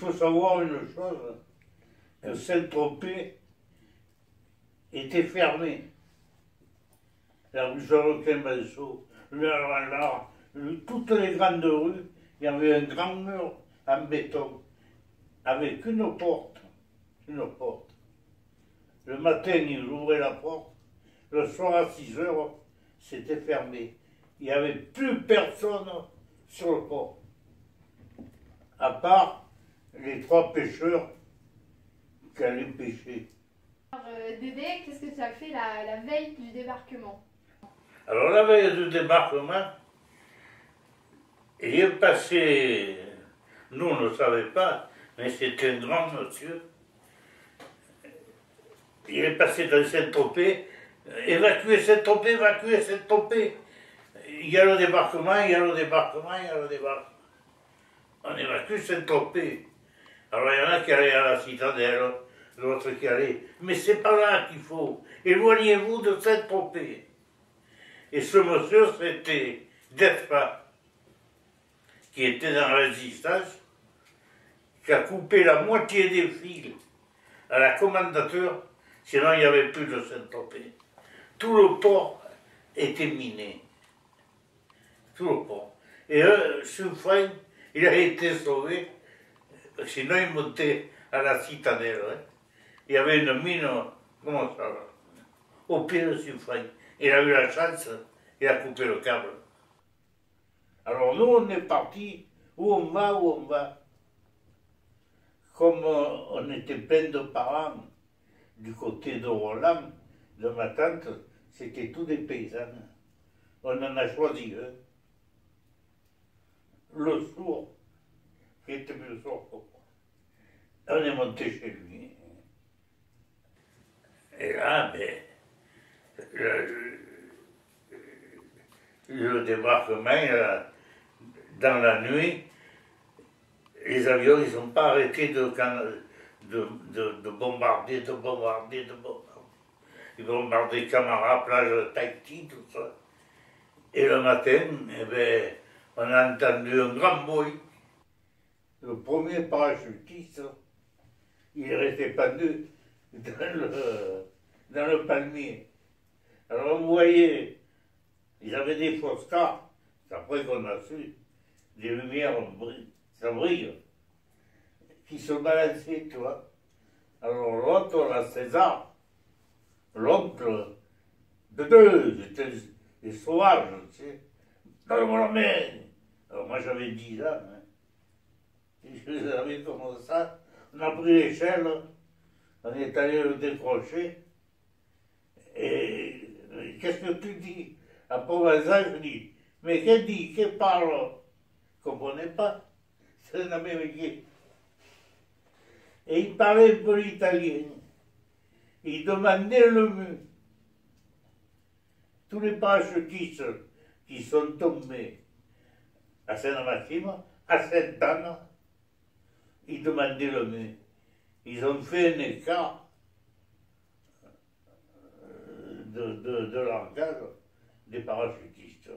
faut savoir une chose, que Saint-Tropez était fermé. La rue Jacques-Clemenceau, le Harlard, toutes les grandes rues, il y avait un grand mur en béton, avec une porte, une porte. Le matin, ils ouvraient la porte, le soir à 6 heures, c'était fermé. Il n'y avait plus personne sur le port, à part les 3 pêcheurs qui allaient pêcher. Alors, Dédé, qu'est-ce que tu as fait la veille du débarquement? Alors la veille du débarquement, il est passé, nous on ne savait pas, mais c'était un grand monsieur, il est passé dans Saint-Tropez, évacuer Saint-Tropez, évacuer Saint-Tropez. Il y a le débarquement, il y a le débarquement, il y a le débarquement. On évacue Saint-Tropez. Alors il y en a qui allaient à la citadelle, l'autre qui allait. Mais c'est pas là qu'il faut. Éloignez-vous de Saint-Tropez. Et ce monsieur, c'était Despas, qui était dans la résistance, qui a coupé la moitié des fils à la commandature, sinon il n'y avait plus de Saint-Tropez. Tout le port était miné. Tout le port. Et Suffren, il a été sauvé, sinon il montait à la citadelle. Hein. Il y avait une mine, comment ça, au pied de Suffren. Il a eu la chance, il a coupé le câble. Alors nous, on est partis, où on va. Comme on était plein de parents du côté de Roland, de ma tante, c'était tous des paysans. On en a choisi un. Le sourd, qui était plus sourd que moi. On est monté chez lui. Et là, mais, le débarquement, dans la nuit, les avions, ils n'ont pas arrêté de bombarder, de bombarder. Ils bombardaient Camara, plage Tahiti, tout ça. Et le matin, eh ben, on a entendu un grand bruit. Le premier parachutiste, il restait pendu dans le palmier. Alors on voyait, ils avaient des fausses cartes, c'est après qu'on a su, des lumières, ça brille, qui se balançaient, tu vois. Alors l'autre, la César, l'oncle, de deux, c'était des sauvages, tu sais. Donne-moi la main. Alors moi j'avais 10 ans, hein. Et je les avais comme ça, on a pris l'échelle, on est allé le décrocher, et qu'est-ce que tu dis? À Provençal, je dis, mais qu'elle dit, qu'elle parle? Je ne comprenais pas, c'est un Américain. Et il parlait un peu l'italien. Il demandait le mu. Tous les parachutistes qui sont tombés à Saint-Maxime, à Sainte-Anne, ils demandaient le mu. Ils ont fait un écart de langage des parachutistes.